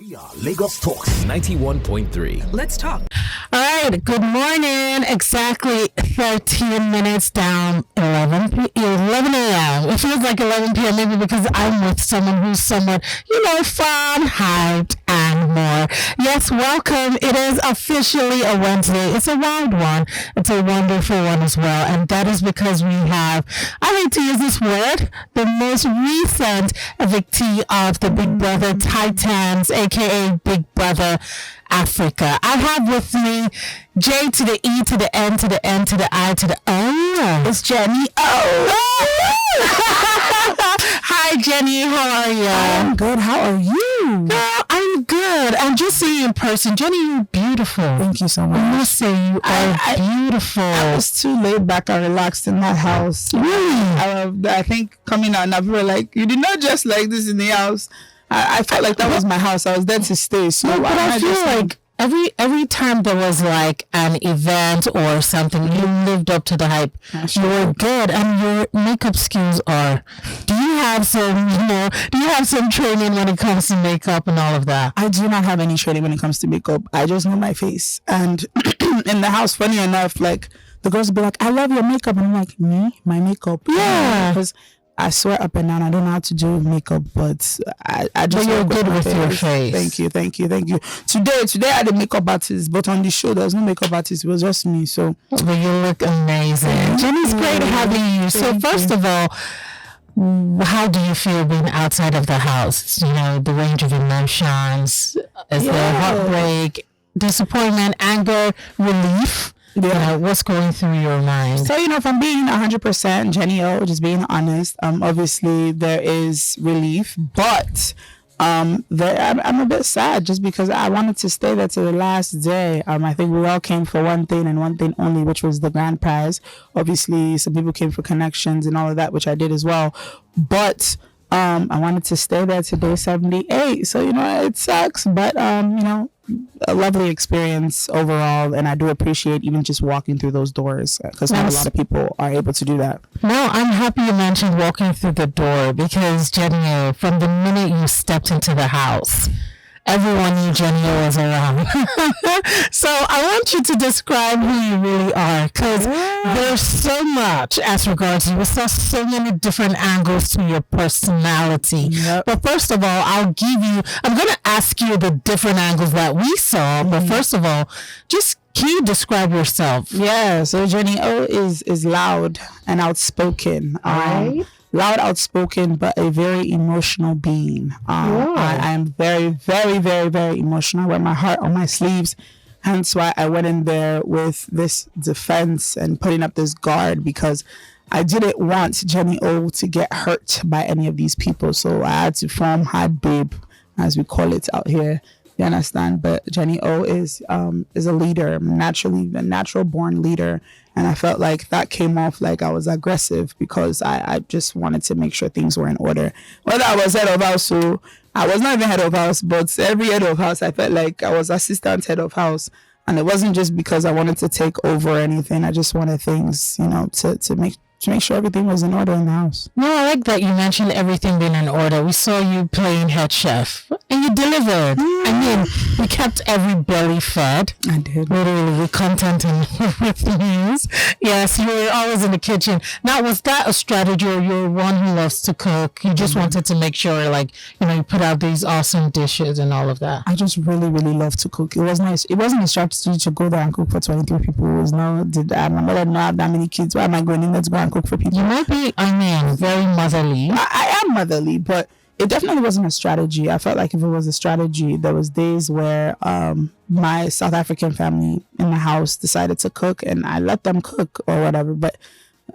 We are Lagos Talks 91.3. Let's talk. All right, good morning. Exactly 13 minutes down 11 a.m. It feels like 11 p.m. maybe because I'm with someone who's somewhat, fun, hyped, and more. Yes, welcome. It is officially a Wednesday. It's a wild one. It's a wonderful one as well. And that is because we have, I hate to use this word, the most recent evictee of the Big Brother Titans, aka Big Brother Africa. I have with me J to the E to the N to the N to the I to the O. It's Jenni O. Hi, Jenni. How are you? I'm good. How are you? Girl, I'm good. I'm just seeing you in person. Jenni, you're beautiful. Thank you so much. I must say, you are beautiful. I was too laid back and relaxed in that house. Really? I think coming out now, people were like, you did not just like this in the house. I felt like that was my house. I was there to stay. So but I feel like every time there was like an event or something, you lived up to the hype. You were good, and your makeup skills are. Do you have some training when it comes to makeup and all of that? I do not have any training when it comes to makeup. I just know my face. And in the house, funny enough, like the girls will be like, "I love your makeup," and I'm like, "Me, my makeup?" Yeah, because I swear up and down, I don't know how to do makeup, but I just. But you're good with your face. Thank you. Today I had a makeup artist, but on the show there was no makeup artist. It was just me. So, but you look amazing. Jenni's great having you. So first of all, how do you feel being outside of the house? The range of emotions. Is there heartbreak, disappointment, anger, relief? What's going through your mind? So, if I'm being 100% Jenni O, just being honest, obviously there is relief, but I'm a bit sad just because I wanted to stay there to the last day. I think we all came for one thing and one thing only, which was the grand prize. Obviously, some people came for connections and all of that, which I did as well. But I wanted to stay there to day 78. So, it sucks, but, a lovely experience overall, and I do appreciate even just walking through those doors because not a lot of people are able to do that. No, I'm happy you mentioned walking through the door because Jenni, from the minute you stepped into the house, everyone knew Jenni was around. So I want you to describe who you really are because there's so much as regards you. We saw so many different angles to your personality. Yep. But first of all, I'm going to ask you the different angles that we saw. But first of all, can you describe yourself? Yeah, so Jenni O is loud and outspoken. Right. Loud, outspoken, but a very emotional being. I am very, very, very, very emotional. I wear my heart on my sleeves. Hence why I went in there with this defense and putting up this guard because I didn't want Jenni O to get hurt by any of these people. So I had to form hard babe, as we call it out here. You understand? But Jenni O is a leader, a natural born leader. And I felt like that came off like I was aggressive because I just wanted to make sure things were in order. Whether I was head of house, so I was not even head of house, but every head of house, I felt like I was assistant head of house. And it wasn't just because I wanted to take over or anything. I just wanted things, to make sure everything was in order in the house. No, I like that you mentioned everything being in order. We saw you playing head chef and you delivered. I mean, we kept every belly fed. I did. Literally with content and with news. Yes, you were always in the kitchen. Now, was that a strategy or you're one who loves to cook? You just wanted to make sure you put out these awesome dishes and all of that. I just really, really love to cook. It was nice. It wasn't a strategy to go there and cook for 23 people. It was my mother did not have that many kids. Why am I going in there to go and cook for people? You might be, very motherly. I am motherly, but it definitely wasn't a strategy. I felt like if it was a strategy, there was days where my South African family in the house decided to cook and I let them cook or whatever. But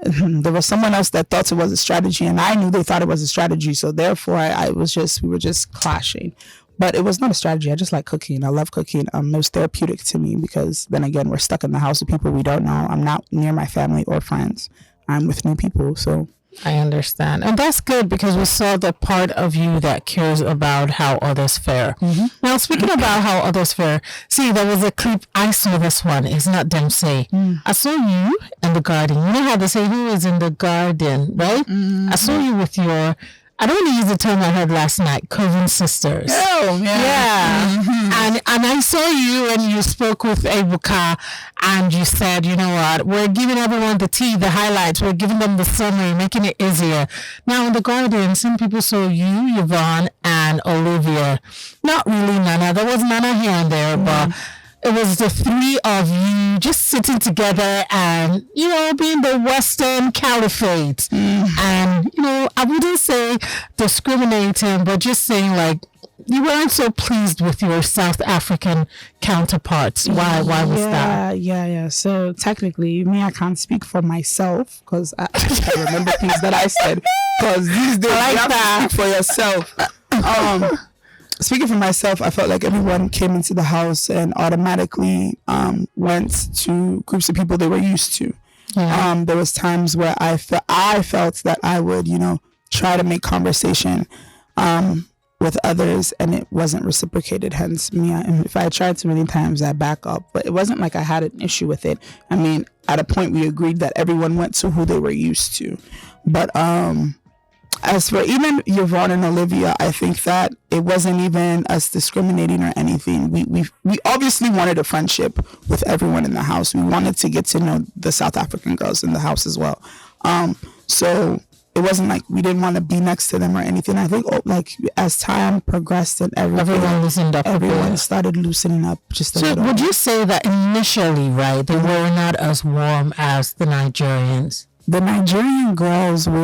there was someone else that thought it was a strategy and I knew they thought it was a strategy. So therefore, we were just clashing. But it was not a strategy. I just like cooking. I love cooking. It was therapeutic to me because then again, we're stuck in the house with people we don't know. I'm not near my family or friends. I'm with new people. So I understand. And that's good because we saw the part of you that cares about how others fare. Mm-hmm. Now, speaking about how others fare, see, there was a clip. I saw this one. It's not them say. I saw you in the garden. You know how they say who is in the garden, right? Mm-hmm. I saw you with your I don't want to use the term I heard last night, Coven sisters. Oh, yeah. And I saw you and you spoke with Ebuka and you said, you know what, we're giving everyone the tea, the highlights, we're giving them the summary, making it easier. Now in the garden, some people saw you, Yvonne, and Olivia. Not really Nana. There was Nana here and there, but it was the three of you just sitting together and, you know, being the Western caliphate. And, you know, I wouldn't say discriminating, but just saying like, you weren't so pleased with your South African counterparts. Why was that? Yeah. So technically, I can't speak for myself because I remember things that I said. Because these days, you have to speak for yourself. Speaking for myself, I felt like everyone came into the house and automatically went to groups of people they were used to. Yeah. There was times where I felt that I would, you know, try to make conversation with others and it wasn't reciprocated. Hence me, if I tried too many times, I back up. But it wasn't like I had an issue with it. I mean, at a point we agreed that everyone went to who they were used to. But as for even Yvonne and Olivia, I think that it wasn't even us discriminating or anything. We obviously wanted a friendship with everyone in the house. We wanted to get to know the South African girls in the house as well. So it wasn't like we didn't want to be next to them or anything. I think like as time progressed and everyone loosened up. Everyone started loosening up just a little. So would you say that initially, right, they were not as warm as the Nigerians? The Nigerian girls, we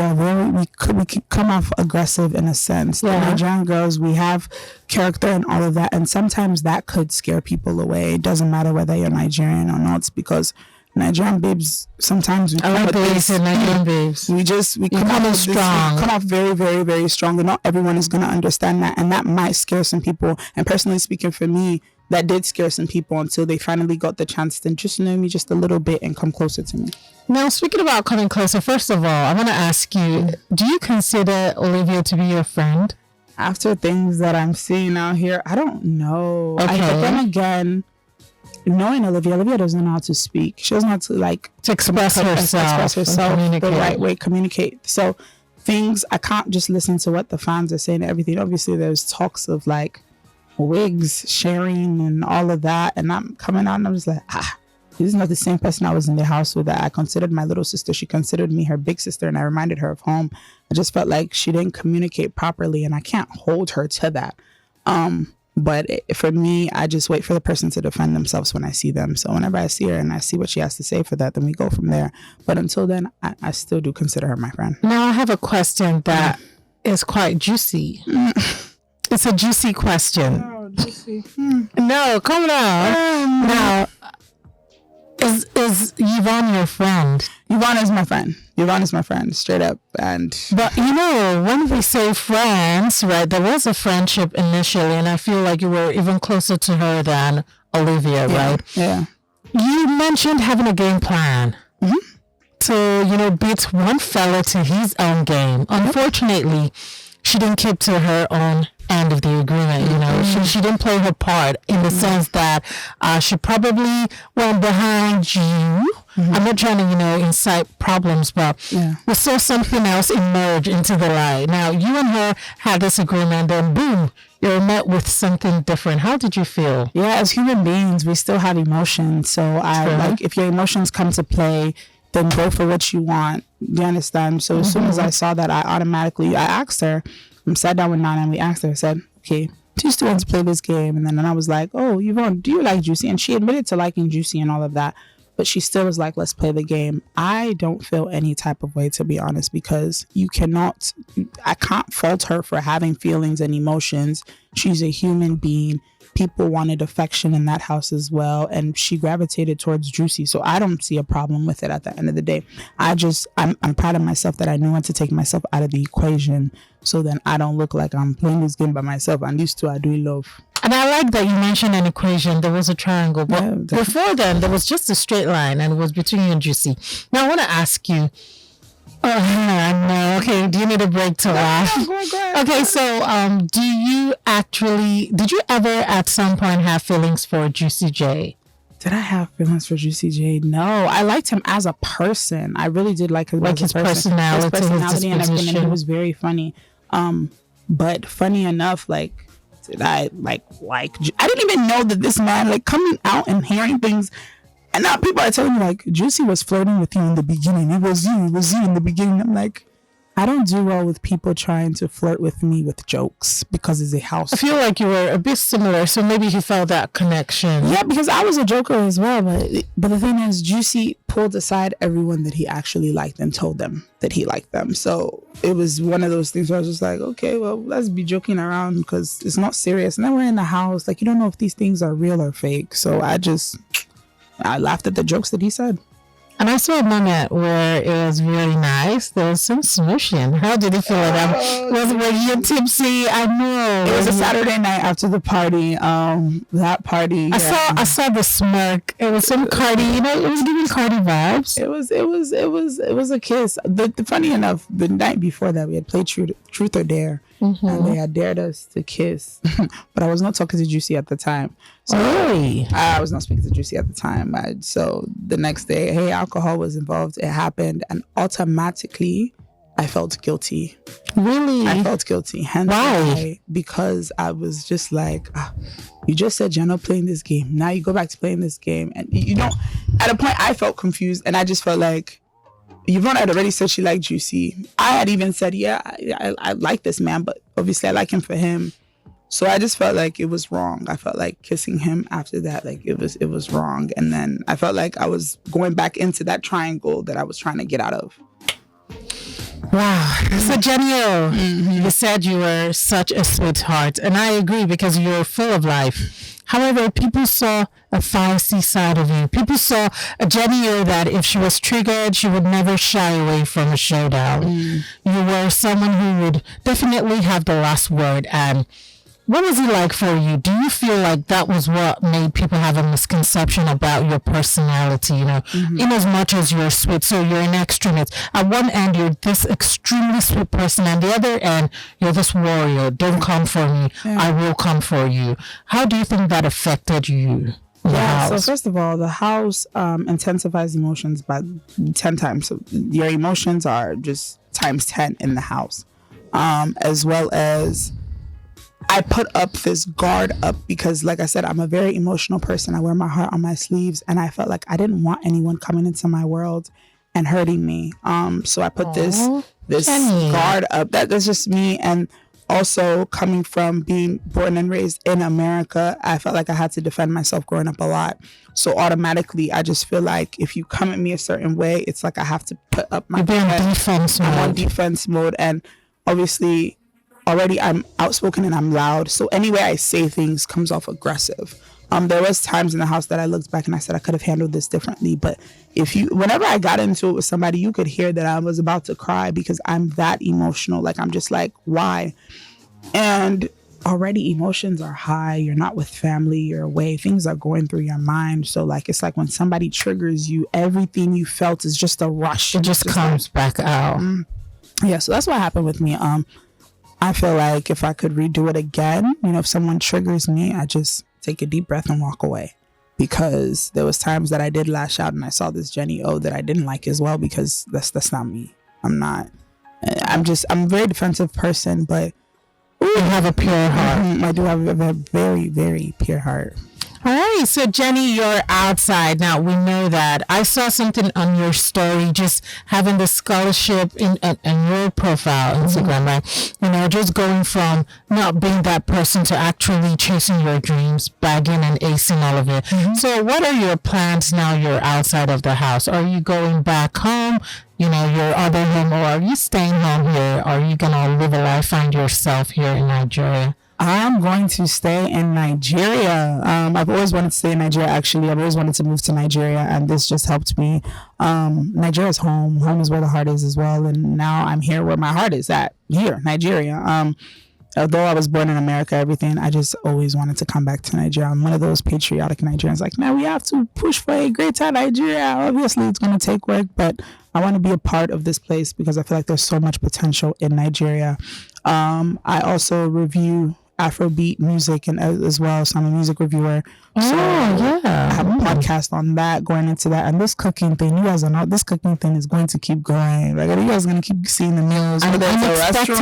come off aggressive in a sense. The Nigerian girls, we have character and all of that, and sometimes that could scare people away. It doesn't matter whether you're Nigerian or not, because Nigerian babes, sometimes we come Nigerian babes. We come off strong. Come off very, very, very strong, and not everyone is going to understand that, and that might scare some people. And personally speaking, for me, that did scare some people until they finally got the chance to just know me just a little bit and come closer to me. Now, speaking about coming closer, first of all, I want to ask you, do you consider Olivia to be your friend? After things that I'm seeing out here, I don't know. Okay. But then again, knowing Olivia doesn't know how to speak. She doesn't know how to express herself the right way, communicate. So things, I can't just listen to what the fans are saying and everything. Obviously, there's talks of like wigs sharing and all of that, and I'm coming out and I'm just like, this is not the same person I was in the house with that I considered my little sister. She considered me her big sister, and I reminded her of home. I just felt like she didn't communicate properly, and I can't hold her to that. But for me, I just wait for the person to defend themselves when I see them. So whenever I see her and I see what she has to say for that, then we go from there. But until then, I still do consider her my friend. Now I have a question that is quite juicy. It's a juicy question. Oh, juicy. No, come on. Now, is Yvonne your friend? Yvonne is my friend. Yvonne is my friend, straight up. But you know, when we say friends, right, there was a friendship initially, and I feel like you were even closer to her than Olivia, right? Yeah. You mentioned having a game plan. To, you know, beat one fella to his own game. Unfortunately, she didn't keep to her own end of the agreement. You know, she didn't play her part in the sense that she probably went behind you. I'm not trying to, you know, incite problems, but we saw something else emerge into the light. Now, you and her had this agreement, then boom, you're met with something different. How did you feel? Yeah, as human beings, we still have emotions. So like, if your emotions come to play, then go for what you want. Do you understand? So as soon as I saw that, I asked her, sat down with Nana and we asked her, I said, okay, do you still want to play this game? And then I was like, oh, Yvonne, do you like Juicy? And she admitted to liking Juicy and all of that, but she still was like, let's play the game. I don't feel any type of way, to be honest, because I can't fault her for having feelings and emotions. She's a human being. People wanted affection in that house as well, and she gravitated towards Juicy, so I don't see a problem with it at the end of the day. I'm proud of myself that I knew when to take myself out of the equation, so then I don't look like I'm playing this game by myself, and these two I do love. And I like that you mentioned an equation. There was a triangle, but before then there was just a straight line, and it was between you and Juicy. Now I want to ask you, no. Okay, do you need a break to laugh? Go ahead. Okay, so did you ever at some point have feelings for Juicy J? Did I have feelings for Juicy J? No, I liked him as a person. I really did like him as a person. Personality, his personality and everything, and he was very funny. But funny enough, like, did I I didn't even know that this man, like, coming out and hearing things. And now people are telling me, like, Juicy was flirting with you in the beginning. It was you in the beginning. I'm like, I don't do well with people trying to flirt with me with jokes because it's a house. I feel like you were a bit similar, so maybe he felt that connection. Yeah, because I was a joker as well. But the thing is, Juicy pulled aside everyone that he actually liked and told them that he liked them. So it was one of those things where I was just like, okay, well, let's be joking around because it's not serious. And then we're in the house. Like, you don't know if these things are real or fake. So I laughed at the jokes that he said. And I saw a moment where it was really nice. There was some smooshing. How did it feel like that? Were you tipsy? I know. It was a Saturday night after the party. That party. I saw the smirk. It was some Cardi. You know, it was giving Cardi vibes. It was a kiss. Funny enough, the night before that, we had played Truth or Dare. Mm-hmm. And they had dared us to kiss. But I was not talking to Juicy at the time. So really? I was not speaking to Juicy at the time. So the next day, hey, alcohol was involved. It happened. And automatically, I felt guilty. Really? I felt guilty. Hence why? Because I was just like, you just said you're not playing this game. Now you go back to playing this game. And you don't, at a point, I felt confused. And I just felt like, Yvonne had already said she liked Juicy. I had even said, yeah, I like this man, but obviously I like him for him. So I just felt like it was wrong. I felt like kissing him after that, like it was wrong. And then I felt like I was going back into that triangle that I was trying to get out of. Wow. So Jenni O, you said you were such a sweetheart, and I agree because you're full of life. However, people saw a feisty side of you. People saw a Jenni O that if she was triggered, she would never shy away from a showdown. You were someone who would definitely have the last word. And what was it like for you? Do you feel like that was what made people have a misconception about your personality? You know, in as much as you're sweet, so you're an extremist. At one end, you're this extremely sweet person, and the other end, you're this warrior. Don't come for me. I will come for you. How do you think that affected you? Yeah, so first of all, the house intensifies emotions by 10 times. So your emotions are just times 10 in the house, as well as I put up this guard up because, like I said, I'm a very emotional person. I wear my heart on my sleeves, and I felt like I didn't want anyone coming into my world and hurting me. So I put this Jenni. guard up. That's just me. And also coming from being born and raised in America, I felt like I had to defend myself growing up a lot. So automatically, I just feel like if you come at me a certain way, it's like I have to put up my defense mode. I'm on defense mode, and obviously, already I'm outspoken and I'm loud. So any way I say things comes off aggressive. There was times in the house that I looked back and I said I could have handled this differently. But whenever I got into it with somebody, you could hear that I was about to cry because I'm that emotional. Like, I'm just like, why? And already emotions are high. You're not with family. You're away. Things are going through your mind. So like, it's like when somebody triggers you, everything you felt is just a rush. It just comes back out. Yeah. So that's what happened with me. I feel like if I could redo it again, if someone triggers me, I just take a deep breath and walk away. Because there was times that I did lash out and I saw this Jenni O that I didn't like as well, because that's not me. I'm a very defensive person, but you have a pure heart. I do have a very, very pure heart. All right, so Jenni, you're outside now. We know that. I saw something on your story, just having the scholarship in your profile, Instagram, right? Just going from not being that person to actually chasing your dreams, bagging and acing all of it. So what are your plans now you're outside of the house? Are you going back home, your other home, or are you staying home here? Are you going to live a life, find yourself here in Nigeria? I'm going to stay in Nigeria. I've always wanted to stay in Nigeria, actually. I've always wanted to move to Nigeria, and this just helped me. Nigeria's home. Home is where the heart is as well. And now I'm here where my heart is at, here, Nigeria. Although I was born in America, everything, I just always wanted to come back to Nigeria. I'm one of those patriotic Nigerians. Like, now we have to push for a greater Nigeria. Obviously, it's going to take work, but I want to be a part of this place because I feel like there's so much potential in Nigeria. I also review Afrobeat music and as well. So I'm a music reviewer. So I have a podcast on that, going into that. And this cooking thing, you guys know, this cooking thing is going to keep going. Like, are you guys going to keep seeing the meals? I'm expecting.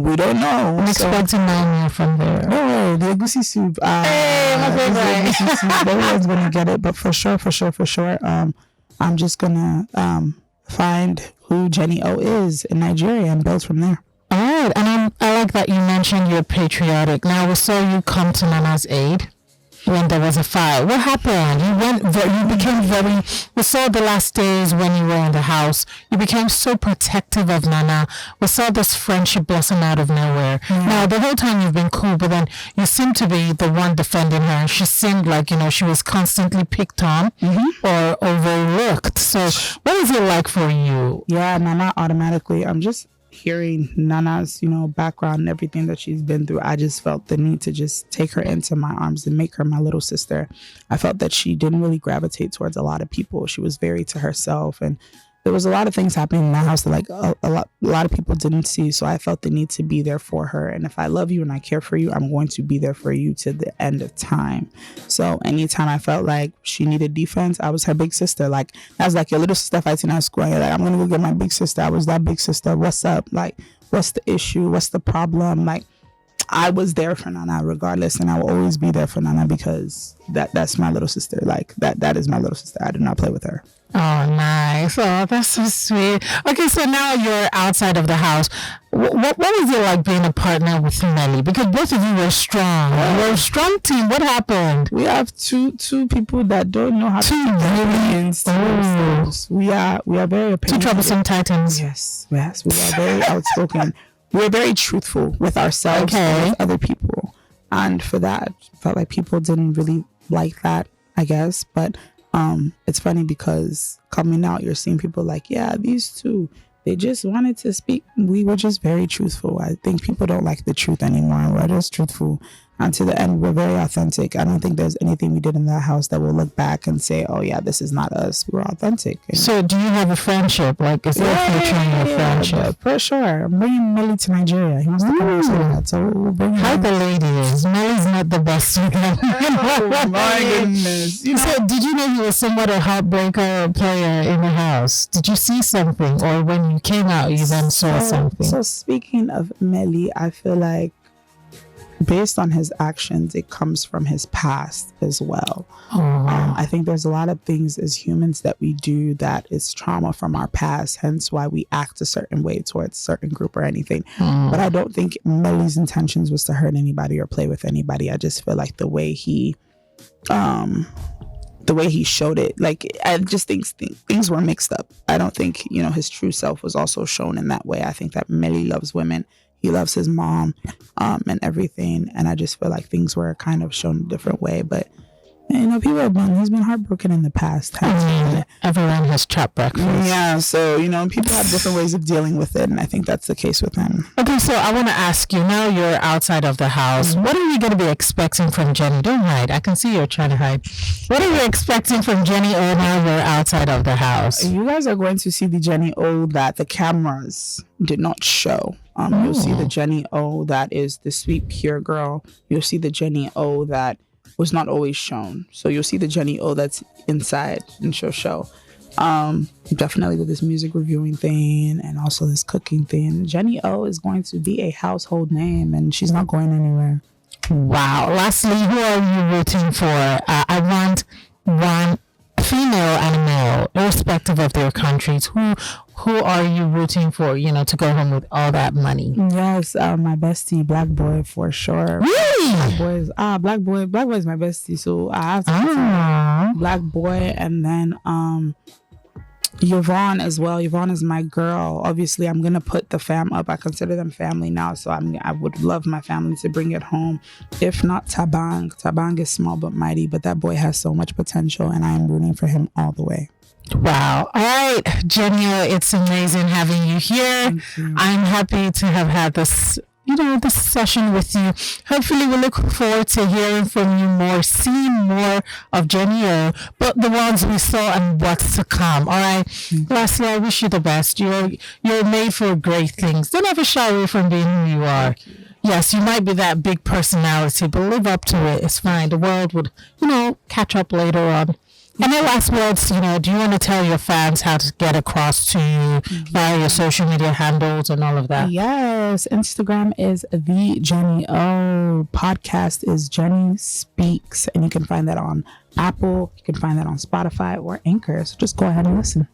We don't know. I'm expecting more from there. No way, the egusi soup. Hey, my favorite. Everyone's going to get it, but for sure. I'm just going to find who Jenni O is in Nigeria and build from there. All right, and I like that you mentioned you're patriotic. Now, we saw you come to Nana's aid when there was a fire. What happened? You became very, we saw the last days when you were in the house, you became so protective of Nana. We saw this friendship blossom out of nowhere. Now, the whole time you've been cool, but then you seem to be the one defending her. She seemed like, she was constantly picked on or overlooked. So what is it like for you? Yeah, Nana automatically, I'm just hearing Nana's, background and everything that she's been through. I just felt the need to just take her into my arms and make her my little sister. I felt that she didn't really gravitate towards a lot of people. She was very to herself, and there was a lot of things happening in the house that a lot of people didn't see. So I felt the need to be there for her. And if I love you and I care for you, I'm going to be there for you to the end of time. So anytime I felt like she needed defense, I was her big sister. Like, I was like your little sister fighting at school. And you're like, I'm going to go get my big sister. I was that big sister. What's up? Like, what's the issue? What's the problem? Like, I was there for Nana regardless, and I will always be there for Nana because that's my little sister. Like, that is my little sister. I do not play with her. Oh, nice. Oh, that's so sweet. Okay, so now you're outside of the house. What was it like being a partner with Melly? Because both of you were strong. You were a strong team. What happened? We have two people that don't know how to really themselves. We are very opinionated. Two troublesome titans. Yes. We are very outspoken. We're very truthful with ourselves and with other people. And for that, felt like people didn't really like that, I guess. But it's funny because coming out, you're seeing people like, yeah, these two, they just wanted to speak. We were just very truthful. I think people don't like the truth anymore. We're just truthful. And to the end, we're very authentic. I don't think there's anything we did in that house that will look back and say, oh, yeah, this is not us. We're authentic. So do you have a friendship? Like, is there a future in your friendship? For sure. I'm bringing Melly to Nigeria. He wants to come to that. So we'll bring him. How the ladies. Melly's not the best. Oh, my goodness. So did you know he was somewhat a heartbreaker player in the house? Did you see something? Or when you came out, you then saw something? So speaking of Melly, I feel like based on his actions, it comes from his past as well. I think there's a lot of things as humans that we do that is trauma from our past, hence why we act a certain way towards a certain group or anything. But I don't think Melly's intentions was to hurt anybody or play with anybody. I just feel like the way he showed it, like, I just think things were mixed up. I don't think, his true self was also shown in that way. I think that Melly loves women. He loves his mom and everything. And I just feel like things were kind of shown a different way. But, people have he's been heartbroken in the past. Everyone has chopped breakfast. Yeah. So, people have different ways of dealing with it. And I think that's the case with him. Okay. So I want to ask you, now you're outside of the house. What are you going to be expecting from Jenni? Don't hide. I can see you're trying to hide. What are you expecting from Jenni O now you're outside of the house? You guys are going to see the Jenni O that the cameras did not show. You'll see the Jenni O that is the sweet, pure girl. You'll see the Jenni O that was not always shown. So you'll see the Jenni O that's inside and she'll show. Definitely with this music reviewing thing and also this cooking thing. Jenni O is going to be a household name and she's not going anywhere. Wow. Lastly, who are you rooting for? I want one female and male, irrespective of their countries. Who are you rooting for, to go home with all that money? Yes, my bestie, Black Boy, for sure. Really? Black Boy is my bestie, so I have to Black Boy, and then Yvonne as well. Yvonne is my girl. Obviously, I'm gonna put the fam up. I consider them family now, so I would love my family to bring it home. If not Tabang. Tabang is small but mighty, but that boy has so much potential, and I am rooting for him all the way. Wow. All right, Jenni O, it's amazing having you here. I'm happy to have had this this session with you. Hopefully we look forward to hearing from you more, seeing more of Jenni O, but the ones we saw and what's to come. All right. Lastly, I wish you the best. You're made for great things. Don't ever shy away from being who you are. yes, you might be that big personality, but live up to it. It's fine. The world would, catch up later on. And then last words, do you want to tell your fans how to get across to you via your social media handles and all of that? Yes. Instagram is the Jenni O. Podcast is Jenni Speaks. And you can find that on Apple. You can find that on Spotify or Anchor. So just go ahead and listen.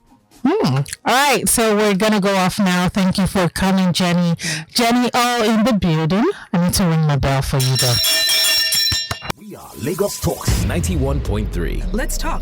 All right. So we're going to go off now. Thank you for coming, Jenni. Jenni O in the building. I need to ring my bell for you, though. We are Lagos Talks 91.3. Let's talk.